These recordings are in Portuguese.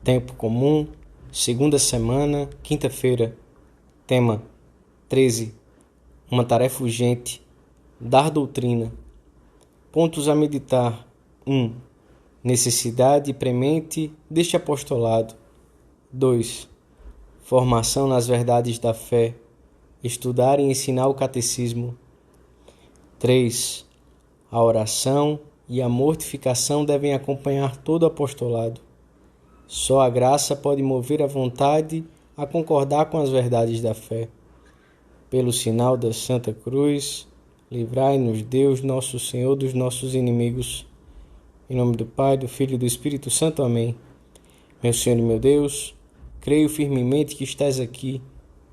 Tempo comum, segunda semana, quinta-feira. Tema 13. Uma tarefa urgente. Dar doutrina. Pontos a meditar. 1. Necessidade premente deste apostolado. 2. Formação nas verdades da fé. Estudar e ensinar o catecismo. 3. A oração e a mortificação devem acompanhar todo o apostolado. Só a graça pode mover a vontade a concordar com as verdades da fé. Pelo sinal da Santa Cruz, livrai-nos Deus, nosso Senhor, dos nossos inimigos. Em nome do Pai, do Filho e do Espírito Santo. Amém. Meu Senhor e meu Deus, creio firmemente que estás aqui,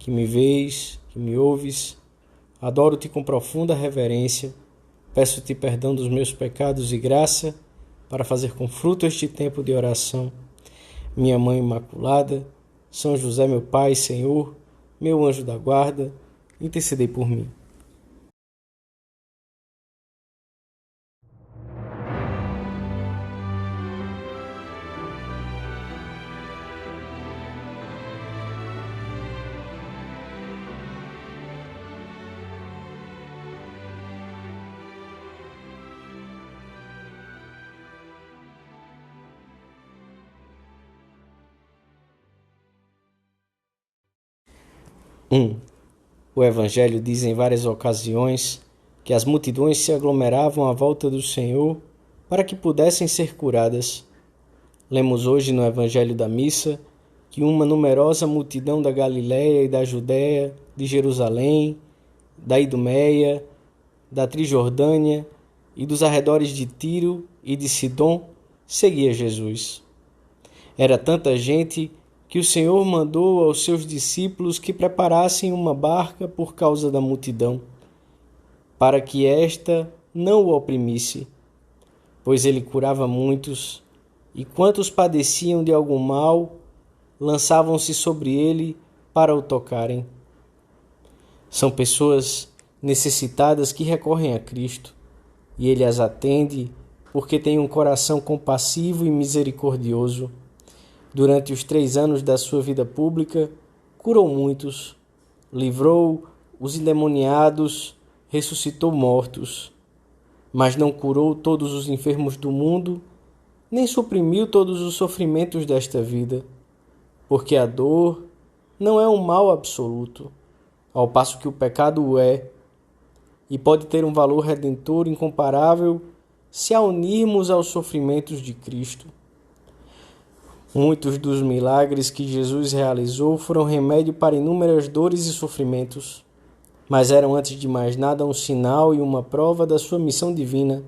que me vês, que me ouves. Adoro-te com profunda reverência. Peço-te perdão dos meus pecados e graça para fazer com fruto este tempo de oração. Minha Mãe Imaculada, São José, meu Pai, Senhor, meu anjo da guarda, intercedei por mim. O Evangelho diz em várias ocasiões que as multidões se aglomeravam à volta do Senhor para que pudessem ser curadas. Lemos hoje no Evangelho da Missa que uma numerosa multidão da Galiléia e da Judéia, de Jerusalém, da Idumeia, da Trijordânia e dos arredores de Tiro e de Sidom seguia Jesus. Era tanta gente que o Senhor mandou aos seus discípulos que preparassem uma barca por causa da multidão, para que esta não o oprimisse, pois ele curava muitos, e quantos padeciam de algum mal, lançavam-se sobre ele para o tocarem. São pessoas necessitadas que recorrem a Cristo, e ele as atende porque tem um coração compassivo e misericordioso. Durante os 3 anos da sua vida pública, curou muitos, livrou os endemoniados, ressuscitou mortos, mas não curou todos os enfermos do mundo, nem suprimiu todos os sofrimentos desta vida, porque a dor não é um mal absoluto, ao passo que o pecado o é, e pode ter um valor redentor incomparável se a unirmos aos sofrimentos de Cristo. Muitos dos milagres que Jesus realizou foram remédio para inúmeras dores e sofrimentos, mas eram antes de mais nada um sinal e uma prova da sua missão divina,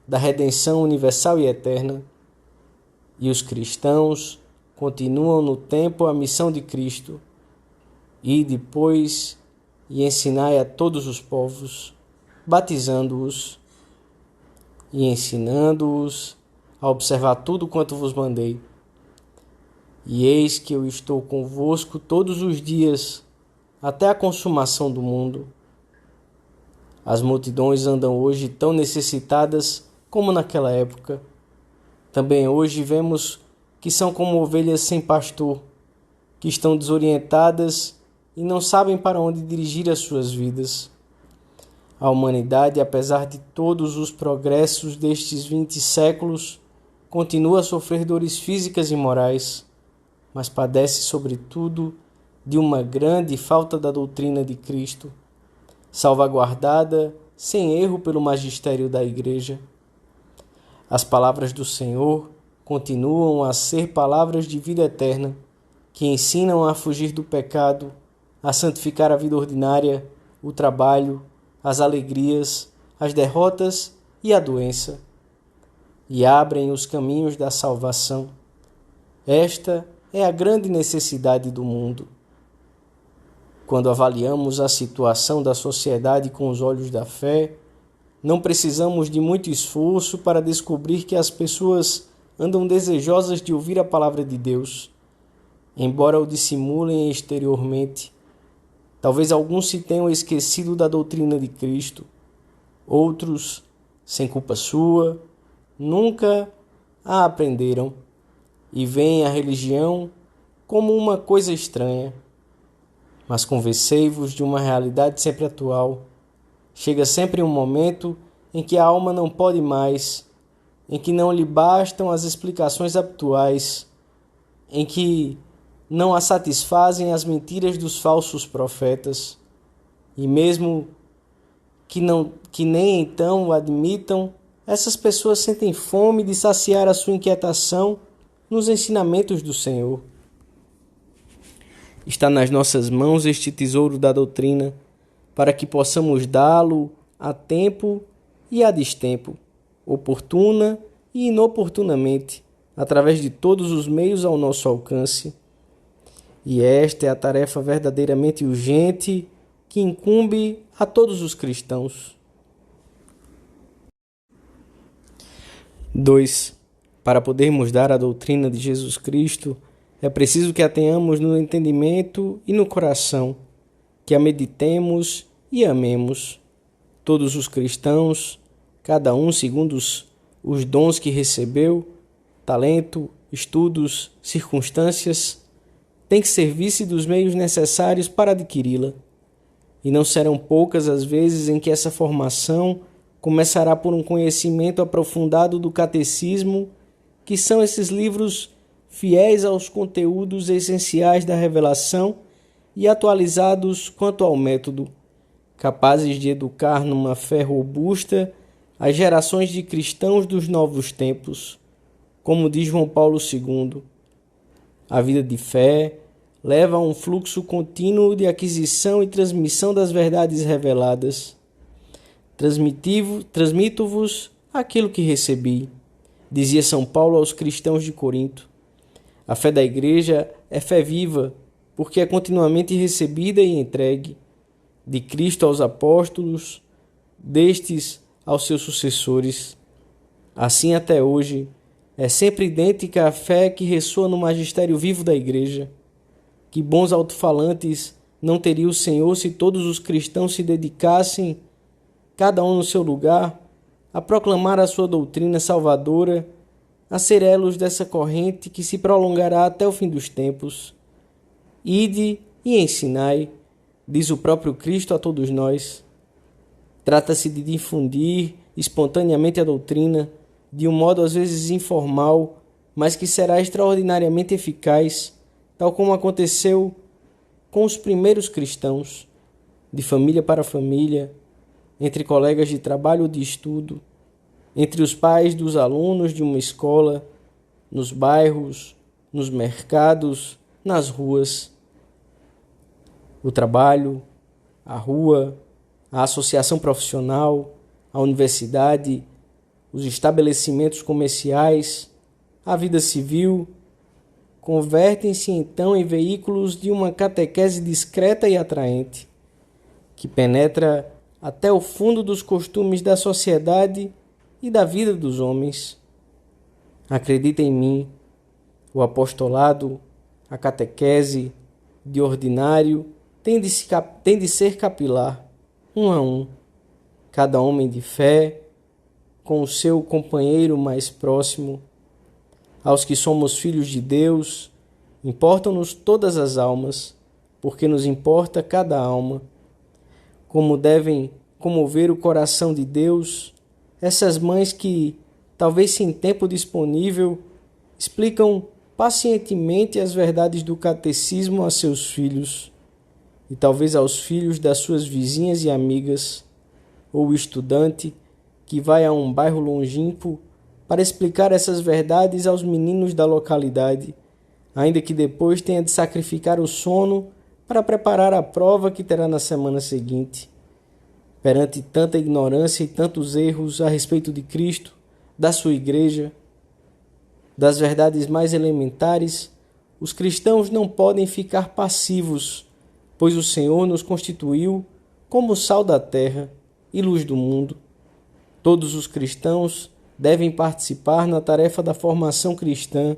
da redenção universal e eterna. E os cristãos continuam no tempo a missão de Cristo, e depois e ensinai a todos os povos, batizando-os e ensinando-os a observar tudo quanto vos mandei. E eis que eu estou convosco todos os dias, até a consumação do mundo. As multidões andam hoje tão necessitadas como naquela época. Também hoje vemos que são como ovelhas sem pastor, que estão desorientadas e não sabem para onde dirigir as suas vidas. A humanidade, apesar de todos os progressos destes 20 séculos, continua a sofrer dores físicas e morais, mas padece, sobretudo, de uma grande falta da doutrina de Cristo, salvaguardada sem erro pelo magistério da Igreja. As palavras do Senhor continuam a ser palavras de vida eterna, que ensinam a fugir do pecado, a santificar a vida ordinária, o trabalho, as alegrias, as derrotas e a doença, e abrem os caminhos da salvação. Esta é a grande necessidade do mundo. Quando avaliamos a situação da sociedade com os olhos da fé, não precisamos de muito esforço para descobrir que as pessoas andam desejosas de ouvir a palavra de Deus, embora o dissimulem exteriormente. Talvez alguns se tenham esquecido da doutrina de Cristo, outros, sem culpa sua, nunca a aprenderam e veem a religião como uma coisa estranha. Mas convencei-vos de uma realidade sempre atual. Chega sempre um momento em que a alma não pode mais, em que não lhe bastam as explicações habituais, em que não a satisfazem as mentiras dos falsos profetas, e mesmo que nem então o admitam, essas pessoas sentem fome de saciar a sua inquietação nos ensinamentos do Senhor. Está nas nossas mãos este tesouro da doutrina, para que possamos dá-lo a tempo e a destempo, oportuna e inoportunamente, através de todos os meios ao nosso alcance. E esta é a tarefa verdadeiramente urgente que incumbe a todos os cristãos. 2. Para podermos dar a doutrina de Jesus Cristo, é preciso que a tenhamos no entendimento e no coração, que a meditemos e amemos. Todos os cristãos, cada um segundo os dons que recebeu, talento, estudos, circunstâncias, tem que servir-se dos meios necessários para adquiri-la. E não serão poucas as vezes em que essa formação começará por um conhecimento aprofundado do catecismo, que são esses livros fiéis aos conteúdos essenciais da revelação e atualizados quanto ao método, capazes de educar numa fé robusta as gerações de cristãos dos novos tempos. Como diz João Paulo II, a vida de fé leva a um fluxo contínuo de aquisição e transmissão das verdades reveladas. Transmito-vos aquilo que recebi, dizia São Paulo aos cristãos de Corinto. A fé da Igreja é fé viva, porque é continuamente recebida e entregue, de Cristo aos apóstolos, destes aos seus sucessores. Assim até hoje, é sempre idêntica à fé que ressoa no magistério vivo da Igreja. Que bons alto-falantes não teria o Senhor se todos os cristãos se dedicassem, cada um no seu lugar, a proclamar a sua doutrina salvadora, a ser elos dessa corrente que se prolongará até o fim dos tempos. Ide e ensinai, diz o próprio Cristo a todos nós. Trata-se de difundir espontaneamente a doutrina, de um modo às vezes informal, mas que será extraordinariamente eficaz, tal como aconteceu com os primeiros cristãos, de família para família, entre colegas de trabalho ou de estudo, entre os pais dos alunos de uma escola, nos bairros, nos mercados, nas ruas. O trabalho, a rua, a associação profissional, a universidade, os estabelecimentos comerciais, a vida civil, convertem-se então em veículos de uma catequese discreta e atraente, que penetra até o fundo dos costumes da sociedade e da vida dos homens. Acredita em mim, o apostolado, a catequese, de ordinário, tem de ser capilar, um a um, cada homem de fé, com o seu companheiro mais próximo. Aos que somos filhos de Deus, importam-nos todas as almas, porque nos importa cada alma. Como devem comover o coração de Deus essas mães que, talvez sem tempo disponível, explicam pacientemente as verdades do catecismo a seus filhos, e talvez aos filhos das suas vizinhas e amigas, ou o estudante que vai a um bairro longínquo para explicar essas verdades aos meninos da localidade, ainda que depois tenha de sacrificar o sono para preparar a prova que terá na semana seguinte. Perante tanta ignorância e tantos erros a respeito de Cristo, da sua Igreja, das verdades mais elementares, os cristãos não podem ficar passivos, pois o Senhor nos constituiu como sal da terra e luz do mundo. Todos os cristãos devem participar na tarefa da formação cristã,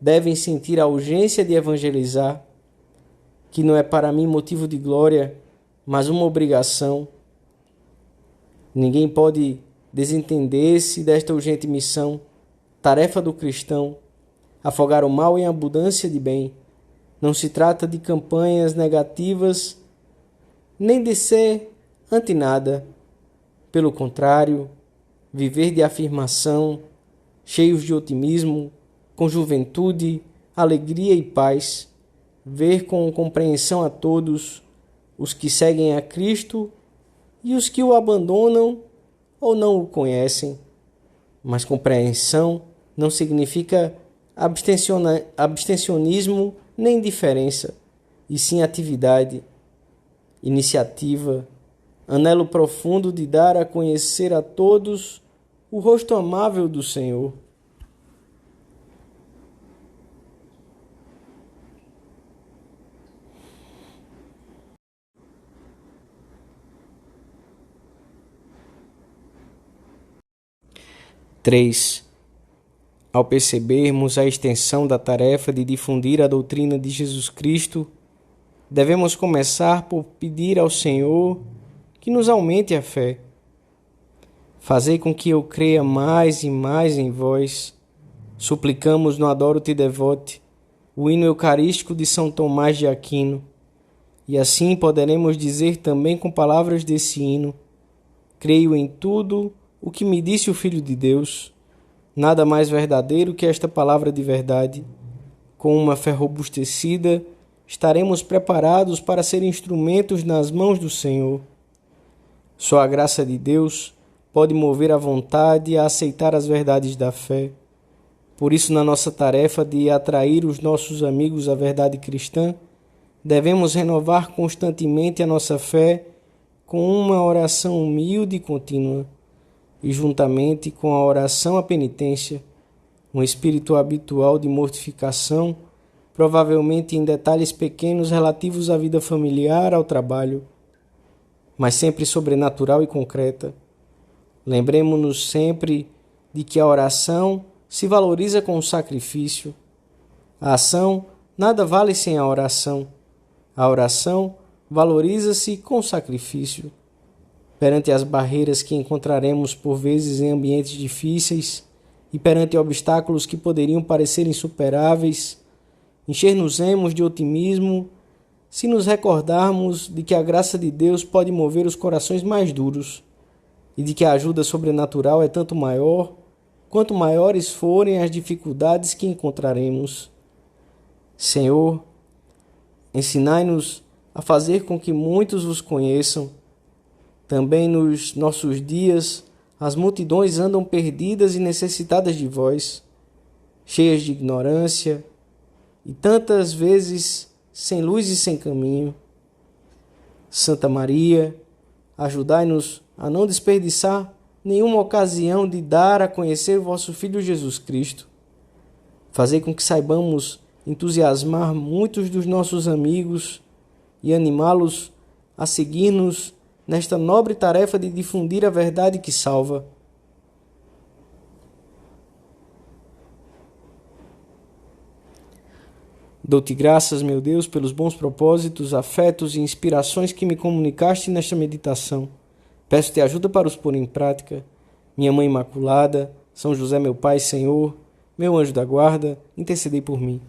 devem sentir a urgência de evangelizar, que não é para mim motivo de glória, mas uma obrigação. Ninguém pode desentender-se desta urgente missão, tarefa do cristão, afogar o mal em abundância de bem. Não se trata de campanhas negativas, nem de ser anti-nada. Pelo contrário, viver de afirmação, cheios de otimismo, com juventude, alegria e paz, ver com compreensão a todos, os que seguem a Cristo e os que o abandonam ou não o conhecem. Mas compreensão não significa abstencionismo nem indiferença, e sim atividade, iniciativa, anelo profundo de dar a conhecer a todos o rosto amável do Senhor. Três. Ao percebermos a extensão da tarefa de difundir a doutrina de Jesus Cristo, devemos começar por pedir ao Senhor que nos aumente a fé. Fazei com que eu creia mais e mais em vós. Suplicamos no Adoro-te Devote, o hino eucarístico de São Tomás de Aquino, e assim poderemos dizer também com palavras desse hino: creio em tudo o que me disse o Filho de Deus, nada mais verdadeiro que esta palavra de verdade. Com uma fé robustecida, estaremos preparados para ser instrumentos nas mãos do Senhor. Só a graça de Deus pode mover a vontade a aceitar as verdades da fé. Por isso, na nossa tarefa de atrair os nossos amigos à verdade cristã, devemos renovar constantemente a nossa fé com uma oração humilde e contínua, e juntamente com a oração à penitência, um espírito habitual de mortificação, provavelmente em detalhes pequenos relativos à vida familiar, ao trabalho, mas sempre sobrenatural e concreta. Lembremos-nos sempre de que a oração se valoriza com o sacrifício. A ação nada vale sem a oração. A oração valoriza-se com o sacrifício. Perante as barreiras que encontraremos por vezes em ambientes difíceis e perante obstáculos que poderiam parecer insuperáveis, encher-nos-emos de otimismo se nos recordarmos de que a graça de Deus pode mover os corações mais duros e de que a ajuda sobrenatural é tanto maior quanto maiores forem as dificuldades que encontraremos. Senhor, ensinai-nos a fazer com que muitos vos conheçam. Também nos nossos dias, as multidões andam perdidas e necessitadas de vós, cheias de ignorância e tantas vezes sem luz e sem caminho. Santa Maria, ajudai-nos a não desperdiçar nenhuma ocasião de dar a conhecer o vosso Filho Jesus Cristo. Fazei com que saibamos entusiasmar muitos dos nossos amigos e animá-los a seguir-nos nesta nobre tarefa de difundir a verdade que salva. Dou-te graças, meu Deus, pelos bons propósitos, afetos e inspirações que me comunicaste nesta meditação. Peço-te ajuda para os pôr em prática. Minha Mãe Imaculada, São José, meu Pai, Senhor, meu anjo da guarda, intercedei por mim.